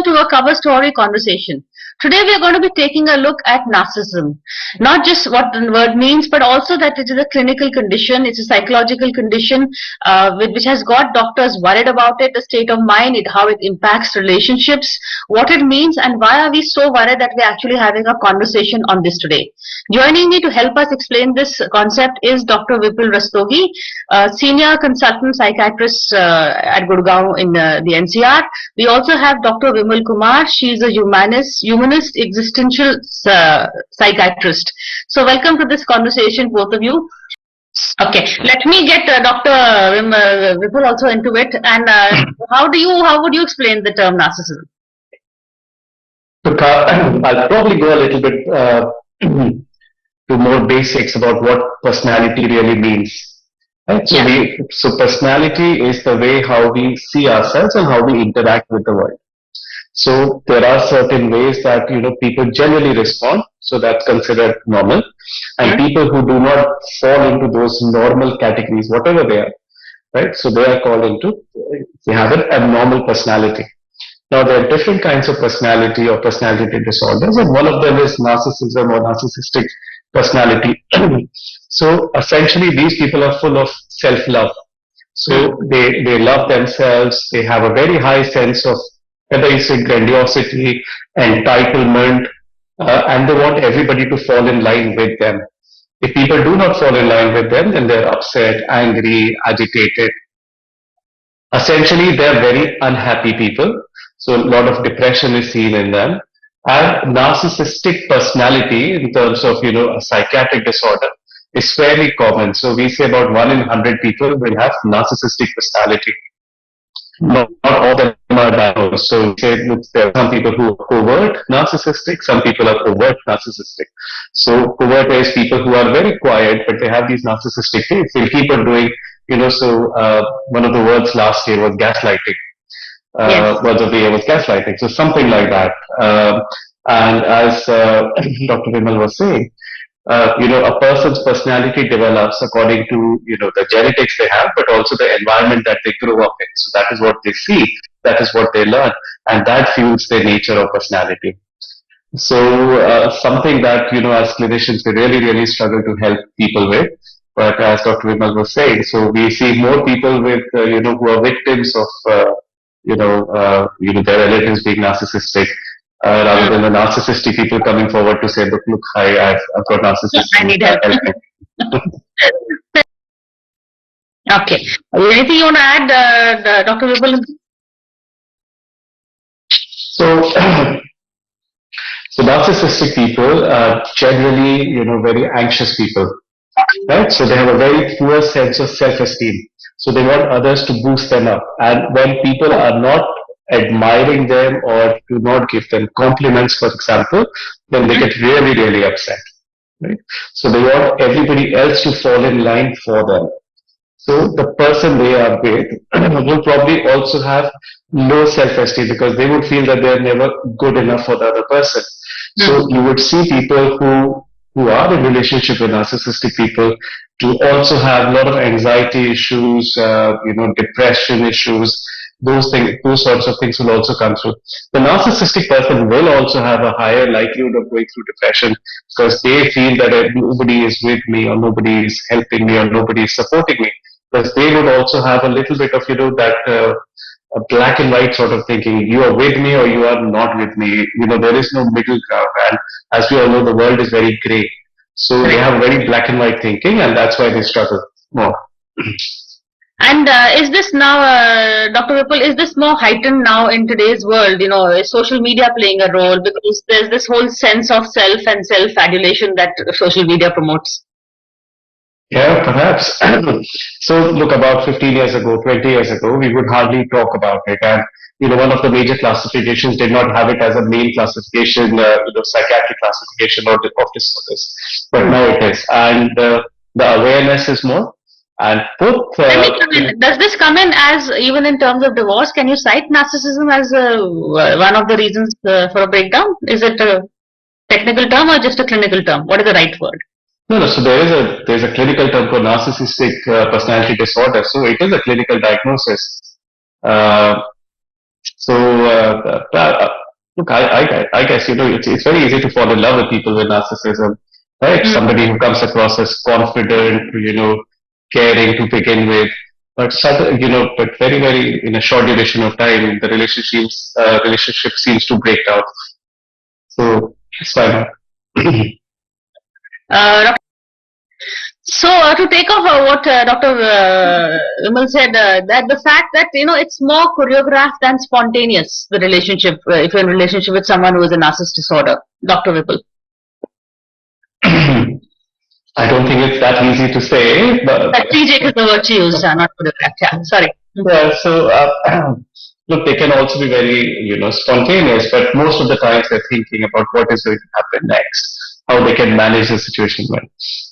welcome to a cover story conversation. Today we are going to be taking a look at narcissism. Not just what the word means, but also that it is a clinical condition, it's a psychological condition which has got doctors worried about it, the state of mind, how it impacts relationships, what it means, and why are we so worried that we're actually having a conversation on this today. Joining me to help us explain this concept is Dr. Vipul Rastogi, Senior Consultant Psychiatrist at Gurgaon in the NCR. We also have Dr. Vimal Kumar. She is a humanist existential psychiatrist. So welcome to this conversation, both of you. Okay, let me get Dr. Vipul also into it. And how would you explain the term narcissism? Look, I'll probably go a little bit to more basics about what personality really means. Right? So personality is the way how we see ourselves and how we interact with the world. So there are certain ways that people generally respond. So that's considered normal. And people who do not fall into those normal categories, whatever they are, right? So they are called into, they have an abnormal personality. Now there are different kinds of personality or personality disorders, and one of them is narcissism or narcissistic personality. So essentially these people are full of self-love. So they love themselves, they have a very high sense of, whether it's grandiosity, entitlement, and they want everybody to fall in line with them. If people do not fall in line with them, then they're upset, angry, agitated. Essentially, they're very unhappy people. So a lot of depression is seen in them. And narcissistic personality, in terms of, a psychiatric disorder, is fairly common. So we say about 1 in 100 people will have narcissistic personality. Not all of them are diagnosed. So there are some people who are covert narcissistic, some people are overt narcissistic. So covert is people who are very quiet, but they have these narcissistic traits. They'll keep on doing, one of the words last year was gaslighting. Words of the year was gaslighting. So something like that. And as Dr. Vimal was saying, a person's personality develops according to, the genetics they have, but also the environment that they grow up in. So that is what they see, that is what they learn, and that fuels their nature of personality. So something that, as clinicians, we really struggle to help people with. But as Dr. Vimal was saying, so we see more people with, who are victims of, their relatives being narcissistic. Rather than the narcissistic people coming forward to say, look, I've got narcissism. I need help. Okay. Anything you want to add, Dr. Vipul? So narcissistic people are generally, very anxious people, right? So they have a very poor sense of self-esteem. So they want others to boost them up. And when people are not admiring them or do not give them compliments, for example, then they get really upset, right? So they want everybody else to fall in line for them. So the person they are with will probably also have low self-esteem because they would feel that they are never good enough for the other person. So you would see people who are in relationship with narcissistic people to also have a lot of anxiety issues, depression issues. Those sorts of things will also come through. The narcissistic person will also have a higher likelihood of going through depression because they feel that nobody is with me or nobody is helping me or nobody is supporting me. Because they would also have a little bit of, that a black and white sort of thinking. You are with me or you are not with me. There is no middle ground. And as we all know, the world is very gray. So they have very black and white thinking, and that's why they struggle more. And is this now, Dr. Vipul, is this more heightened now in today's world? Is social media playing a role? Because there's this whole sense of self and self-adulation that social media promotes. Yeah, perhaps. So look, about 15 years ago, 20 years ago, we would hardly talk about it. And, one of the major classifications did not have it as a main classification, psychiatric classification of disorders. But now it is. And the awareness is more. And both, does this come in as, even in terms of divorce, can you cite narcissism as one of the reasons for a breakdown? Is it a technical term or just a clinical term? What is the right word? No. So there's a clinical term for narcissistic personality disorder. So it is a clinical diagnosis. So, look, I guess, it's very easy to fall in love with people with narcissism, right? Mm. Somebody who comes across as confident, caring to begin with, but but very, very in a short duration of time, the relationship seems to break down. So that's why not. So to take off what Dr. Vimal said, that the fact that it's more choreographed than spontaneous, the relationship, if you're in a relationship with someone who is a narcissist disorder, Dr. Vipul. I don't think it's that easy to say, but Strategic is the word you use, not choreographed. Yeah, sorry. yeah. So look, they can also be very spontaneous, but most of the times they're thinking about what is going to happen next, how they can manage the situation well.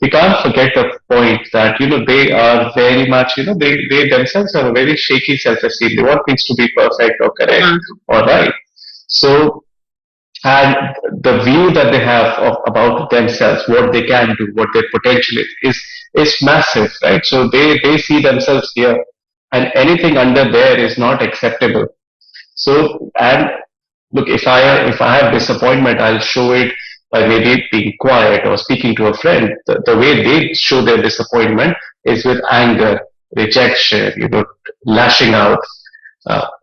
We can't forget the point that they are very much they themselves have a very shaky self-esteem. They want things to be perfect or correct or right. So, and the view that they have about themselves, what they can do, what their potential is massive, right? So they see themselves here, and anything under there is not acceptable. So, and look, if I have disappointment, I'll show it by maybe being quiet or speaking to a friend. The way they show their disappointment is with anger, rejection, lashing out,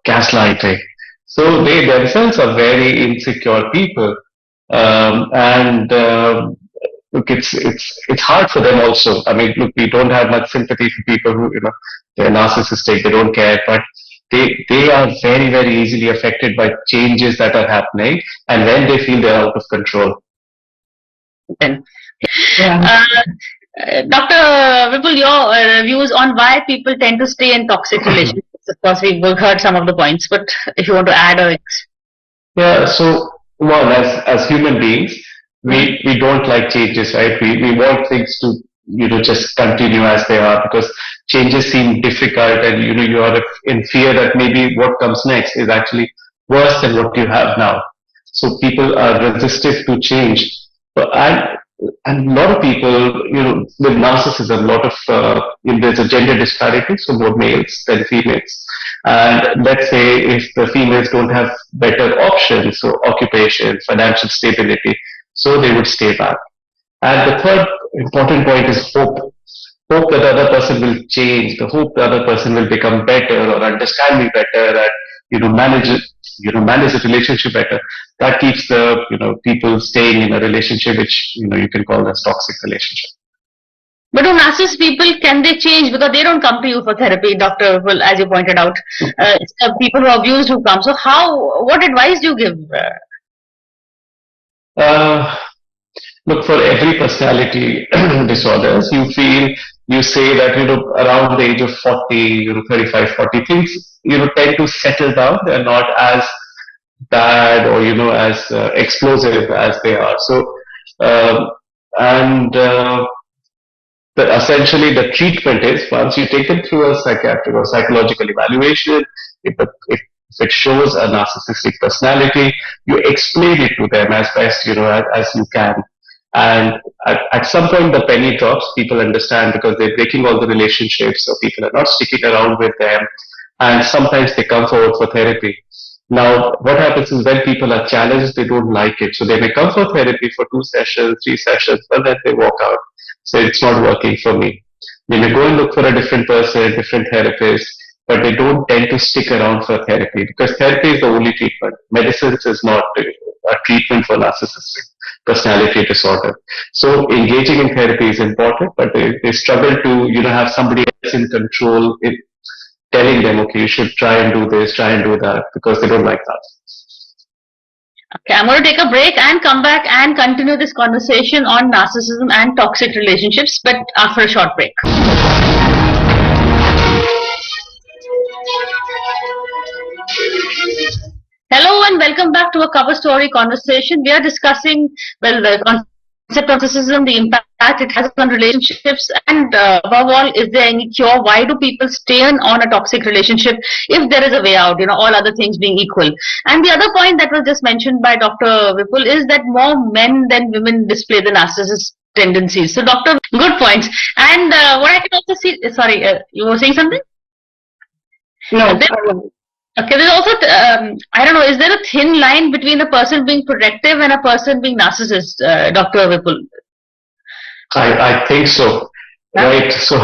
gaslighting. So they themselves are very insecure people, and look, it's hard for them also. I mean, look, we don't have much sympathy for people who they're narcissistic, they don't care, but they are very, very easily affected by changes that are happening, and when they feel they're out of control. Yeah. Dr. Vipul, your views on why people tend to stay in toxic relationships. Of course, we've heard some of the points, but if you want to add or Yeah, so one, as human beings, we don't like changes, right? We want things to just continue as they are, because changes seem difficult, and you are in fear that maybe what comes next is actually worse than what you have now. So people are resistant to change. And a lot of people, with narcissism, a lot of there's a gender disparity, so more males than females. And let's say if the females don't have better options, so occupation, financial stability, so they would stay back. And the third important point is hope. Hope that the other person will change, the hope the other person will become better or understand me better, and manage it, manage the relationship better. That keeps the people staying in a relationship which you can call as toxic relationship. But do narcissist people, can they change? Because they don't come to you for therapy, Dr. Well, as you pointed out. It's the people who are abused who come. So what advice do you give? Look, for every personality disorders, you say that, around the age of 40, 35, 40, things, tend to settle down. They're not as bad or, as explosive as they are. So, and essentially the treatment is, once you take them through a psychiatric or psychological evaluation, if it shows a narcissistic personality, you explain it to them as best as you can. And at some point the penny drops, people understand, because they're breaking all the relationships, so people are not sticking around with them, and sometimes they come forward for therapy. Now, what happens is, when people are challenged, they don't like it. So they may come for therapy for 2 sessions, 3 sessions, but then they walk out. So it's not working for me. They may go and look for a different person, different therapist, but they don't tend to stick around for therapy, because therapy is the only treatment. Medicine is not a treatment for narcissistic personality disorder. So engaging in therapy is important, but they struggle to have somebody else in control, telling them, okay, you should try and do this, try and do that, because they don't like that. Okay, I'm going to take a break and come back and continue this conversation on narcissism and toxic relationships, but after a short break. Hello and welcome back to a cover story conversation. We are discussing, the concept of narcissism, the impact it has on relationships, and above all, is there any cure? Why do people stay on a toxic relationship if there is a way out, all other things being equal? And the other point that was just mentioned by Dr. Vipul is that more men than women display the narcissist tendencies. So, Doctor, good points. And what I can also see, sorry, you were saying something? No, Okay, there's also, I don't know, is there a thin line between a person being protective and a person being narcissist, Dr. Vipul? I think so. Yeah. Right. So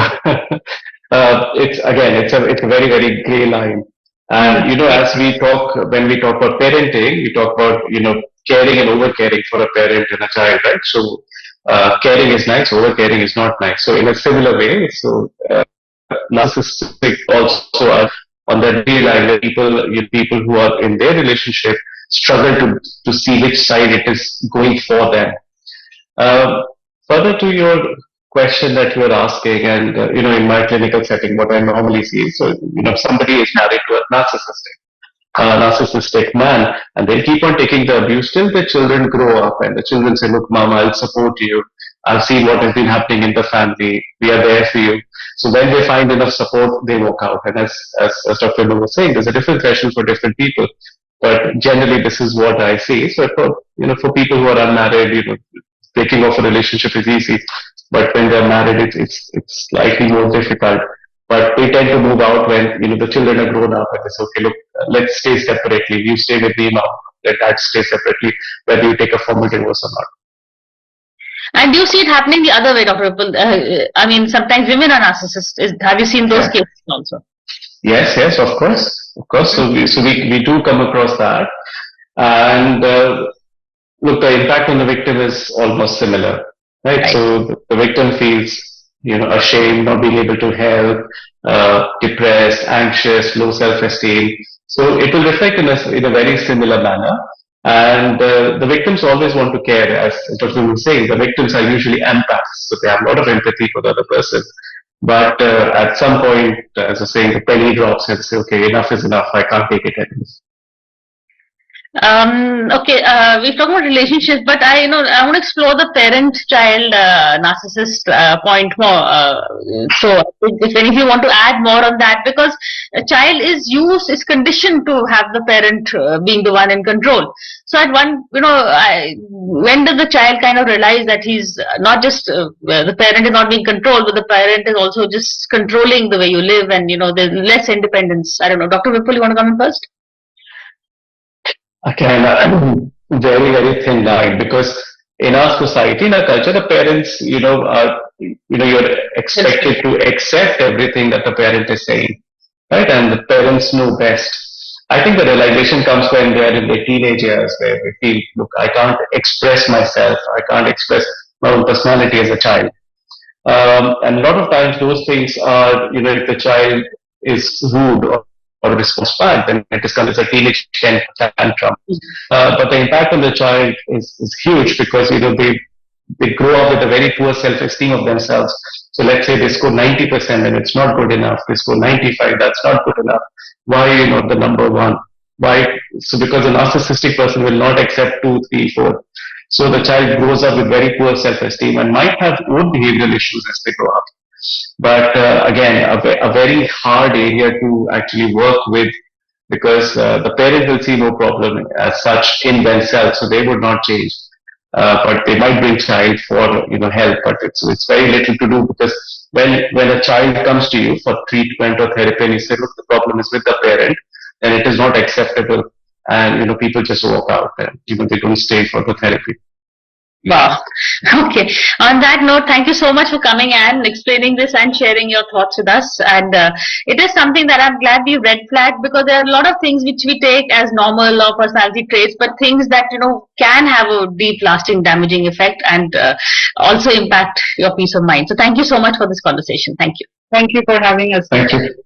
it's a very, very gray line. And as when we talk about parenting, we talk about caring and over caring for a parent and a child, right? So caring is nice, over caring is not nice. So in a similar way, narcissistic also are on that gray line where people who are in their relationship struggle to see which side it is going for them. Um, Further to your question that you are asking, and in my clinical setting, what I normally see, so somebody is married to a narcissistic man, and they keep on taking the abuse till the children grow up, and the children say, "Look, Mom, I'll support you. I've seen what has been happening in the family. We are there for you." So when they find enough support, they walk out. And as Dr. Lu was saying, there's a different threshold for different people. But generally, this is what I see. So for people who are unmarried, breaking off a relationship is easy, but when they're married, it's slightly more difficult. But they tend to move out when the children are grown up and they say, okay, look, let's stay separately. You stay with me now. Let dad stay separately, whether you take a formal divorce or not. And do you see it happening the other way, Dr. Vipul? I mean, sometimes women are narcissists. Have you seen those cases also? Yes, of course. So we do come across that, and look, the impact on the victim is almost similar, right? So the victim feels, ashamed, not being able to help, depressed, anxious, low self-esteem. So it will reflect in a very similar manner. And the victims always want to care, as Dr. was saying. The victims are usually empaths, so they have a lot of empathy for the other person. But at some point, as I was saying, the penny drops and say, okay, enough is enough. I can't take it anymore. Okay, we've talked about relationships, but I want to explore the parent-child narcissist point more. So, if any of you want to add more on that, because a child is conditioned to have the parent being the one in control. So, at when does the child kind of realize that he's not just the parent is not being controlled, but the parent is also just controlling the way you live, and there's less independence. I don't know, Dr. Vipul, you want to come in first? Again, very, very thin line, because in our society, in our culture, the parents, you're expected to accept everything that the parent is saying, right? And the parents know best. I think the realization comes when they're in their teenage years, where they feel, look, I can't express myself, I can't express my own personality as a child. And a lot of times those things are, if the child is rude or responds back, then it is called as a teenage tantrum. But the impact on the child is huge, because they grow up with a very poor self-esteem of themselves. So let's say they score 90% and it's not good enough. They score 95, that's not good enough. Why are you not the number one? Why? So because a narcissistic person will not accept 2, 3, 4. So the child grows up with very poor self-esteem and might have own behavioral issues as they grow up. But again, a very hard area to actually work with, because the parent will see no problem as such in themselves, so they would not change. But they might bring child for help, but it's very little to do, because when a child comes to you for treatment or therapy and you say, look, the problem is with the parent, then it is not acceptable, and people just walk out and they don't stay for the therapy. Wow. Okay. On that note, thank you so much for coming and explaining this and sharing your thoughts with us. And it is something that I'm glad we red flagged, because there are a lot of things which we take as normal or personality traits, but things that can have a deep, lasting, damaging effect and also impact your peace of mind. So thank you so much for this conversation. Thank you. Thank you for having us. Thank you.